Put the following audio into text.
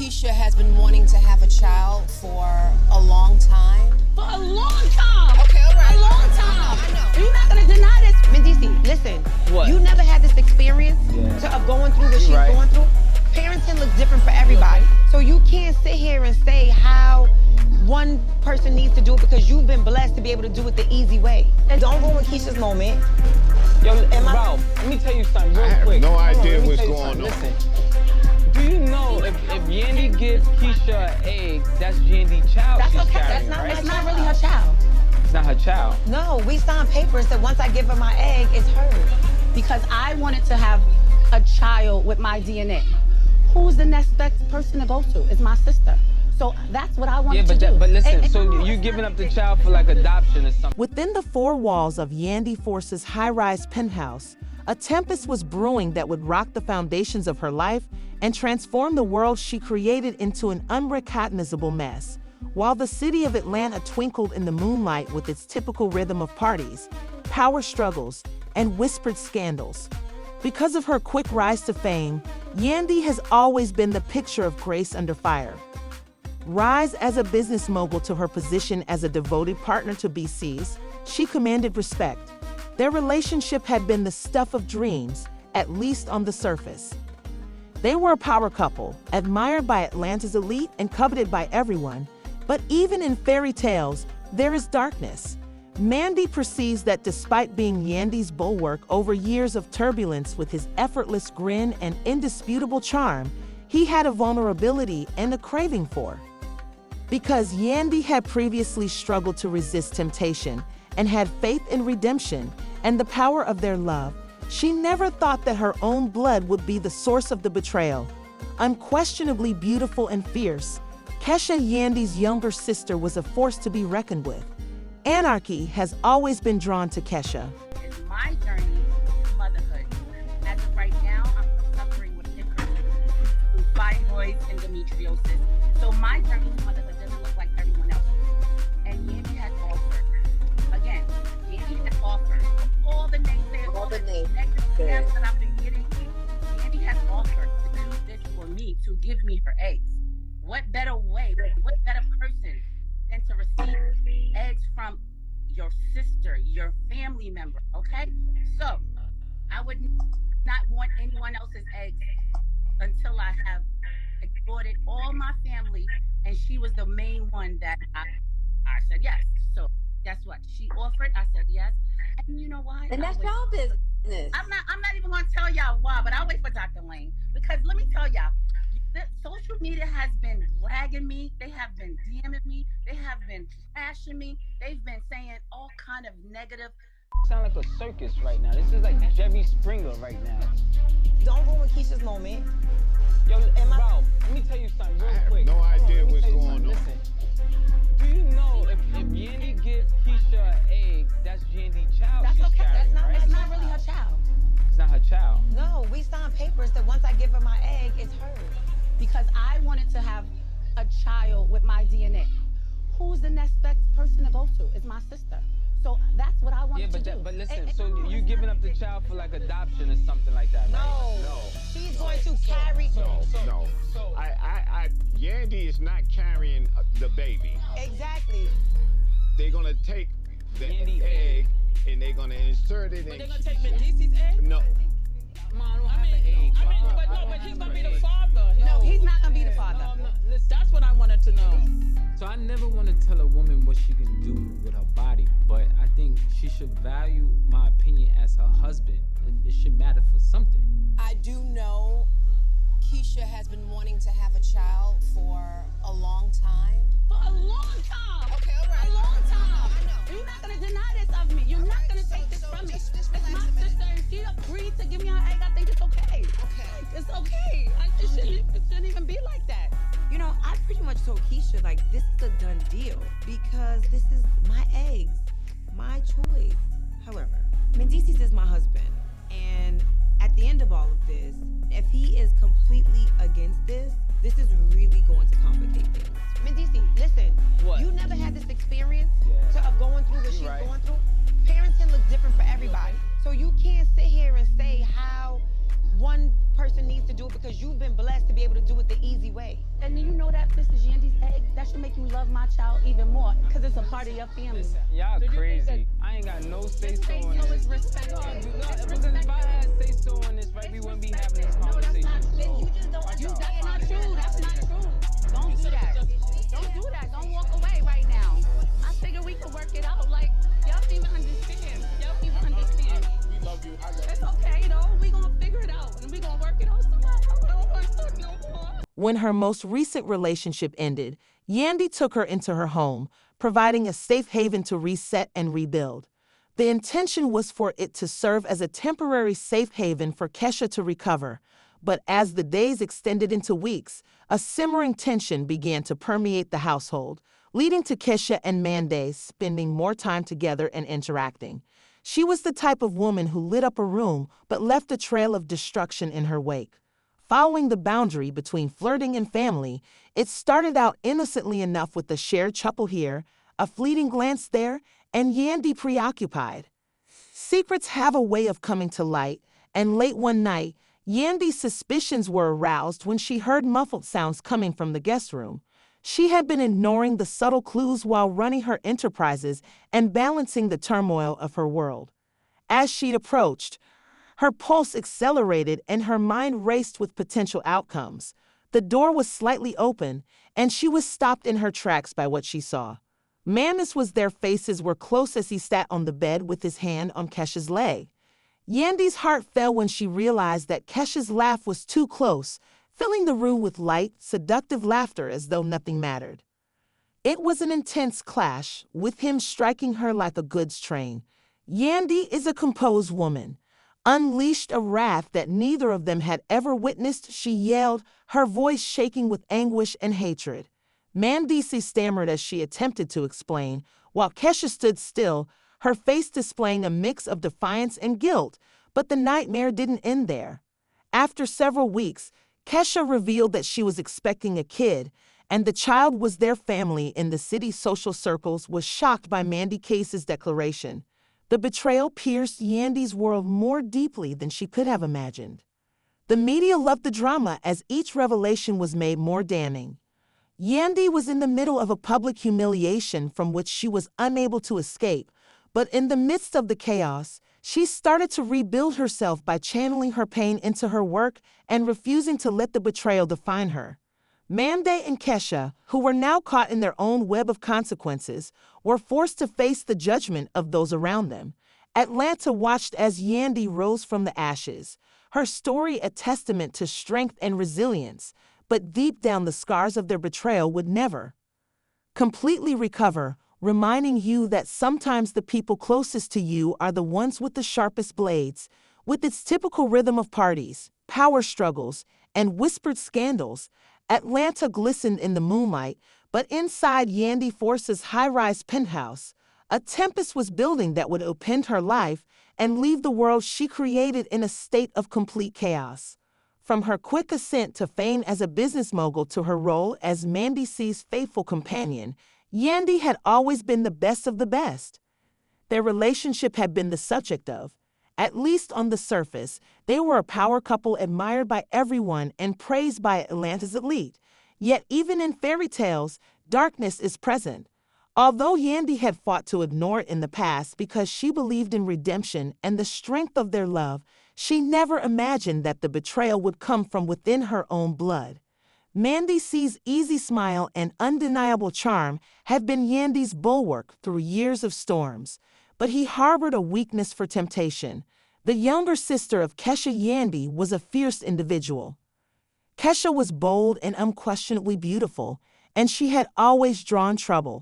Keisha has been wanting to have a child for a long time. For a long time. Okay, all right. A long time. I know. You're not gonna deny this. Mendeecees, listen. What? You never had this experience of going through what she's going through. Parenting looks different for everybody. So you can't sit here and say how one person needs to do it because you've been blessed to be able to do it the easy way. And don't ruin Keisha's moment. Yo, Ralph, let me tell you something real quick. I have no idea Let me what's tell you going something. on. Listen, do you know if Yandy gives Keisha an egg, that's Yandy's child That's she's okay. carrying, That's right? not really her child. It's not her child. No, we signed papers that once I give her my egg, it's hers. Because I wanted to have a child with my DNA. Who's the next best person to go to? It's my sister. So that's what I wanted to do. But listen, And- so you giving up the child for like adoption or something? Within the four walls of Yandy Force's high-rise penthouse, a tempest was brewing that would rock the foundations of her life and transform the world she created into an unrecognizable mess. While the city of Atlanta twinkled in the moonlight with its typical rhythm of parties, power struggles, and whispered scandals. Because of her quick rise to fame, Yandy has always been the picture of grace under fire. Rise as a business mogul to her position as a devoted partner to BC's, she commanded respect. Their relationship had been the stuff of dreams, at least on the surface. They were a power couple, admired by Atlanta's elite and coveted by everyone. But even in fairy tales, there is darkness. Mandy perceives that despite being Yandy's bulwark over years of turbulence with his effortless grin and indisputable charm, he had a vulnerability and a craving for. Because Yandy had previously struggled to resist temptation and had faith in redemption and the power of their love, she never thought that her own blood would be the source of the betrayal. Unquestionably beautiful and fierce, Kesha, Yandy's younger sister, was a force to be reckoned with. Anarchy has always been drawn to Kesha. It's my journey to motherhood. As of right now, I'm suffering with fibroids and endometriosis. So my journey to motherhood doesn't look like everyone else's. And Yandy has offered. Again, Yandy has offered. All the naysayers, all the negative steps that I've been getting, Yandy has offered to do this for me, to give me her eggs. What better way, what better person than to receive eggs from your sister, your family member, okay? So, I would not want anyone else's eggs until I have explored all my family, and she was the main one that I said yes. So, guess what? She offered, I said yes. And you know why? And that's y'all business. I'm not even gonna tell y'all why, but I'll wait for Dr. Lane. Because let me tell y'all, the social media has been dragging me. They have been DMing me. They have been trashing me. They've been saying all kind of negative. Sound like a circus right now. This is like Jerry Springer right now. Don't ruin Keisha's moment. Yo, Ralph, let me tell you something real quick. I have no idea what's going on. Listen, do you know if Yandy gives Keisha an egg, that's Yandy's child That's she's okay. carrying, right? That's not really her child. It's not her child. No, we signed papers that once I give her my egg, it's hers. Because I wanted to have a child with my DNA. Who's the next best person to go to? It's my sister. So that's what I wanted to do. But listen, so you giving up the child for like adoption or something like that, right? No. She's going to carry. No. Yandy is not carrying the baby. Exactly. They're gonna take the Yandy egg and they're gonna insert it in. They're gonna take Mendeecees' egg? No. But he's gonna be the father. No, he's not gonna be the father. That's what I wanted to know. So I never want to tell a woman what she can do with her body, but I think she should value my opinion as her husband. It should matter for something. I do know Keisha has been wanting to have a child for a long time. For a long time. Okay, all right. A long time. I know. You're not gonna deny this of me. You're All not right, gonna so- take this so from me. just It's relax my a minute. sister, and she agreed to give me her egg. I think it's okay. Okay. It's okay. It shouldn't even be like that. You know, I pretty much told Keisha, like, this is a done deal because this is my eggs, my choice. However, Mendeecees is my husband, and at the end of all of this, if he is completely against this, this is really going to complicate things. Mendeecees, listen, What? you never had this experience Yeah. of going through what she's right. going through. Parenting looks different for everybody. So you can't sit here and say how one person needs to do it because you've been blessed to be able to do it the easy easy way. And then you know that this is Yandy's egg. That should make you love my child even more, because it's a part of your family. Y'all Do you think crazy. that- I ain't got no say so Say on so this. is respect. Because if I had say so on this, right, we wouldn't be having this No, that's conversation. not true. You just don't. That's not true. That's not true. Don't do that. Don't do that. Don't walk away right now. I figure we could work it out. Like, y'all don't even understand. Y'all don't even understand. We love you. I love It's okay, though. We gonna figure it out, and we gonna work it out. Somebody, I don't want to talk no more. When her most recent relationship ended, Yandy took her into her home, providing a safe haven to reset and rebuild. The intention was for it to serve as a temporary safe haven for Kesha to recover, but as the days extended into weeks, a simmering tension began to permeate the household, leading to Kesha and Mendeecees spending more time together and interacting. She was the type of woman who lit up a room but left a trail of destruction in her wake. Following the boundary between flirting and family, it started out innocently enough with a shared chuckle here, a fleeting glance there, and Yandy preoccupied. Secrets have a way of coming to light, and late one night, Yandy's suspicions were aroused when she heard muffled sounds coming from the guest room. She had been ignoring the subtle clues while running her enterprises and balancing the turmoil of her world. As she approached, her pulse accelerated and her mind raced with potential outcomes. The door was slightly open, and she was stopped in her tracks by what she saw. Mendeecees was there. Faces were close as he sat on the bed with his hand on Kesha's leg. Yandy's heart fell when she realized that Kesha's laugh was too close, filling the room with light, seductive laughter as though nothing mattered. It was an intense clash, with him striking her like a goods train. Yandy is a composed woman. Unleashed a wrath that neither of them had ever witnessed, she yelled, her voice shaking with anguish and hatred. Mendeecees stammered as she attempted to explain, while Kesha stood still, her face displaying a mix of defiance and guilt, but the nightmare didn't end there. After several weeks, Kesha revealed that she was expecting a kid, and the child was their family. In the city's social circles was shocked by Mendeecees' declaration. The betrayal pierced Yandy's world more deeply than she could have imagined. The media loved the drama as each revelation was made more damning. Yandy was in the middle of a public humiliation from which she was unable to escape, but in the midst of the chaos, she started to rebuild herself by channeling her pain into her work and refusing to let the betrayal define her. Mendeecees and Kesha, who were now caught in their own web of consequences, were forced to face the judgment of those around them. Atlanta watched as Yandy rose from the ashes, her story a testament to strength and resilience, but deep down the scars of their betrayal would never completely recover, reminding you that sometimes the people closest to you are the ones with the sharpest blades. With its typical rhythm of parties, power struggles, and whispered scandals, Atlanta glistened in the moonlight, but inside Yandy Force's high-rise penthouse, a tempest was building that would upend her life and leave the world she created in a state of complete chaos. From her quick ascent to fame as a business mogul to her role as Mendeecees' faithful companion, Yandy had always been the best of the best. Their relationship had been the subject of, at least on the surface, they were a power couple admired by everyone and praised by Atlanta's elite. Yet even in fairy tales, darkness is present. Although Yandy had fought to ignore it in the past because she believed in redemption and the strength of their love, she never imagined that the betrayal would come from within her own blood. Mendeecees' easy smile and undeniable charm had been Yandy's bulwark through years of storms, but he harbored a weakness for temptation. The younger sister of Kesha, Yandy, was a fierce individual. Kesha was bold and unquestionably beautiful, and she had always drawn trouble.